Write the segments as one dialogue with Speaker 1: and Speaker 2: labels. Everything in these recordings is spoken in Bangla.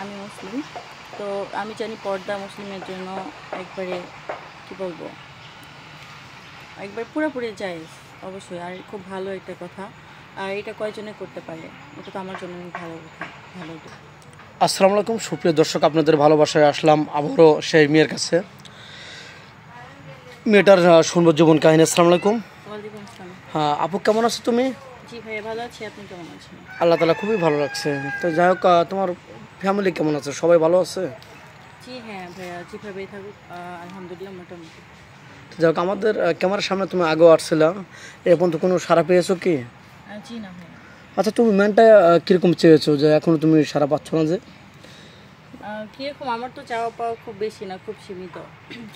Speaker 1: আমি মুসলিম। তো আমি জানি পর্দা মুসলিমের জন্য একবারে কি বলবো, একবার পুরোপুরি জায়েজ অবশ্যই, আর খুব ভালো একটা কথা। আর এটা কয়জনে করতে পারে, এটা তো আমার জন্য অনেক ভালো কথা, ভালো।
Speaker 2: আসসালামু আলাইকুম সুপ্রিয় দর্শক, আপনাদের ভালোবাসায় আসলাম আবারও সেই মেয়ের কাছে। মেয়েটার শুনবো জীবন কাহিনী। আসসালামু আলাইকুম।
Speaker 1: ওয়ালাইকুম আসসালাম।
Speaker 2: হ্যাঁ আপু, কেমন আছো তুমি?
Speaker 1: জি ভাইয়া, ভালো আছি, আপনি কেমন আছেন?
Speaker 2: আল্লাহ তালা খুবই ভালো লাগছে। তো যাই হোক, তোমার ফ্যামিলি কেমন আছে? সবাই ভালো আছে?
Speaker 1: জি হ্যাঁ ভাইয়া, যেভাবেই থাকুক আলহামদুলিল্লাহ মোটামুটি।
Speaker 2: তো যাই হোক, আমাদের ক্যামেরার সামনে তুমি আগেও আসছিলা, এখন তো কোনো সাড়া পেয়েছো কি?
Speaker 1: জি না ভাইয়া।
Speaker 2: আচ্ছা, তুমি মেনটা কীরকম চেয়েছো যে এখনও তুমি সাড়া পাচ্ছ না যে?
Speaker 1: কীরকম, আমার তো চাওয়া পাওয়া খুব বেশি না, খুব সীমিত।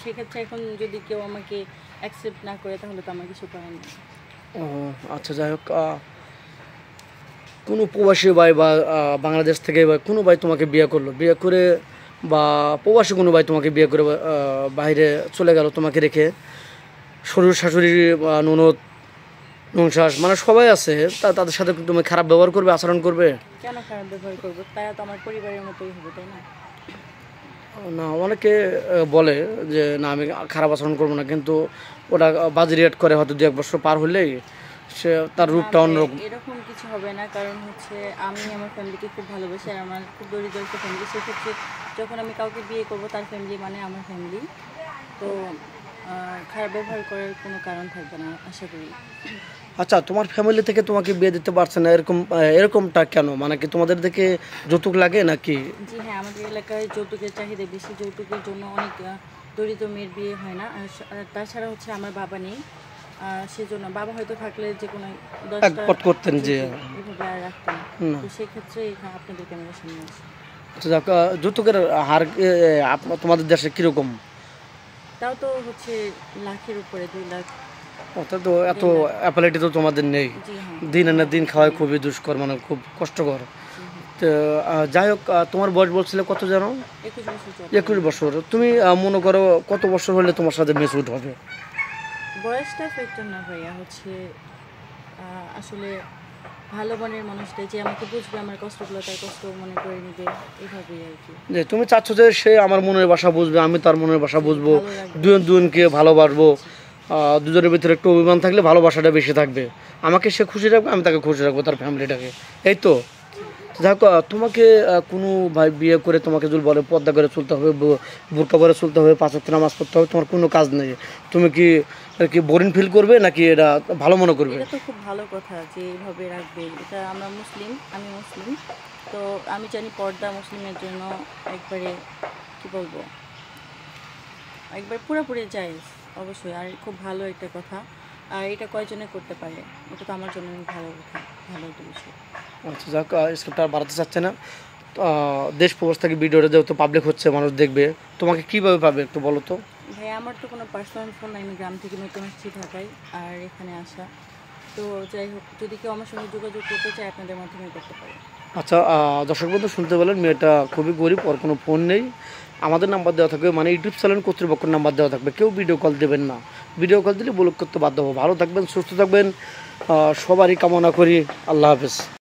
Speaker 1: সেক্ষেত্রে এখন যদি কেউ আমাকে অ্যাকসেপ্ট না করে তাহলে তো আমার কিছু করার নেই।
Speaker 2: ও আচ্ছা, যাই হোক, কোনো প্রবাসী ভাই বা বাংলাদেশ থেকে বা কোনো ভাই তোমাকে বিয়ে করলো, বিয়ে করে বা প্রবাসী কোনো ভাই তোমাকে বিয়ে করে বাইরে চলে গেল তোমাকে রেখে, শ্বশুর শাশুড়ি বা ননদ নংশাস মানে সবাই আছে, তাদের সাথে তুমি খারাপ ব্যবহার করবে, আচরণ করবে?
Speaker 1: কেন খারাপ ব্যবহার করবো? তারা তো আমার পরিবারের মতোই হবে, তাই না?
Speaker 2: না, অনেকে বলে যে না আমি খারাপ আচরণ করবো না, কিন্তু ওরা বাজি রিয়েক্ট করে হয়তো 2-1 বছর পার হলেই সে তার রূপটা অন্যরকম।
Speaker 1: এরকম কিছু হবে না, কারণ হচ্ছে আমি আমার ফ্যামিলিকে খুব ভালোবাসি, আর আমার খুব দরিদ্র একটা ফ্যামিলি। সেক্ষেত্রে যখন আমি কাউকে বিয়ে করব, তার ফ্যামিলি মানে আমার ফ্যামিলি। তো খারাপ ব্যবহার করার কোনো কারণ থাকবে না আশা করি।
Speaker 2: আচ্ছা, তোমার ফ্যামিলি থেকে তোমাকে বিয়ে দিতে পারছে না, এরকমটা কেন? মানে কি তোমাদের দেখে যৌতুক লাগে নাকি?
Speaker 1: জি হ্যাঁ, আমাদের এলাকায় যৌতুকের চাহিদা বেশি। যৌতুকের জন্য অনেক দরিদ্র মেয়ের বিয়ে হয় না। আর তাছাড়া হচ্ছে আমার বাবা নেই, সেজন্য বাবা হয়তো থাকলে যে কোনো 10টা
Speaker 2: করতেন যে
Speaker 1: এভাবে আর রাখতেন।
Speaker 2: না।
Speaker 1: তো সেক্ষেত্রে আপনাদের ক্যামেরার সামনে আছে।
Speaker 2: আচ্ছা, যাক, যৌতুকের হার তোমাদের দেশে কীরকম?
Speaker 1: তাও তো হচ্ছে লাখের উপরে, 2 লাখ।
Speaker 2: অর্থাৎ তো এত অ্যাপালিটি তো তোমাদের নেই।
Speaker 1: জি হ্যাঁ।
Speaker 2: দিন এনে দিন খাওয়াই খুবই দুষ্কর, মানে খুব কষ্টকর। তো যাই হোক, তোমার বয়স বলছিলে কত যেন?
Speaker 1: 21 বছর চলে।
Speaker 2: 21 বছর। তুমি মনে করো কত বছর হলে তোমার সাথে মেচুড হবে?
Speaker 1: বয়সটা ফ্যাক্টর না ভাইয়া, হচ্ছে আসলে ভালো মনের মানুষটা যে আমাকে বুঝবে, আমার কষ্টগুলো তার কষ্ট মনে করে নেবে, এভাবেই আর কি।
Speaker 2: যে তুমি চাচ্ছ যে সে আমার মনের ভাষা বুঝবে, আমি তার মনের ভাষা বুঝবো,
Speaker 1: ভালো লাগবে।
Speaker 2: দুজন দুজনকে ভালোবাসবো। দুজনের ভিতরে একটু অভিমান থাকলে ভালোবাসাটা বেশি থাকবে। আমাকে সে খুশি রাখবে, আমি তাকে খুশি রাখবো, তার ফ্যামিলিটাকে। এই তো। দেখো, তোমাকে কোনো ভাই বিয়ে করে তোমাকে যদি বলে পর্দা করে চলতে হবে, বোরকা পরে চলতে হবে, 5 ওয়াক্ত নামাজ পড়তে হবে, তোমার কোনো কাজ নেই, তুমি কি আর কি বোরিং ফিল করবে নাকি এটা ভালো মনে করবে?
Speaker 1: এটা তো খুব ভালো কথা যে এইভাবে রাখবে। এটা আমরা মুসলিম, আমি মুসলিম। তো আমি জানি পর্দা মুসলিমের জন্য একবারে কি বলবো, একবার পুরোপুরি জায়েজ অবশ্যই, আর খুব ভালো একটা কথা। আর এটা কয়জনে করতে পারে, এটা তো আমার জন্য অনেক ভালো কথা, ভালো একটা বিষয়।
Speaker 2: আচ্ছা, যাক, স্ক্রিপ্টটা আর বাড়াতে চাচ্ছে না। দেশ প্রবাস থেকে ভিডিওটা যেহেতু পাবলিক হচ্ছে, মানুষ দেখবে, তোমাকে কীভাবে পাবে একটু বলো তো?
Speaker 1: ভাই আমার তো কোনো পার্সোনাল ফোন নাই, আমি গ্রাম থেকে নতুন আসছি ঢাকায়, আর এখানে আসা। তো যাই হোক, যদি কেউ আমার সঙ্গে যোগাযোগ করতে চায় আপনাদের মাধ্যমে করতে পারে।
Speaker 2: আচ্ছা, দর্শক বন্ধু শুনতে পেলেন, মেয়েটা খুবই গরিব, ওর কোনো ফোন নেই। আমাদের নাম্বার দেওয়া থাকবে, মানে ইউটিউব চ্যানেল কর্তৃপক্ষের নাম্বার দেওয়া থাকবে। কেউ ভিডিও কল দেবেন না, ভিডিও কল দিলে ব্লক করতে বাধ্য হবো। ভালো থাকবেন, সুস্থ থাকবেন, সবারই কামনা করি। আল্লাহ হাফেজ।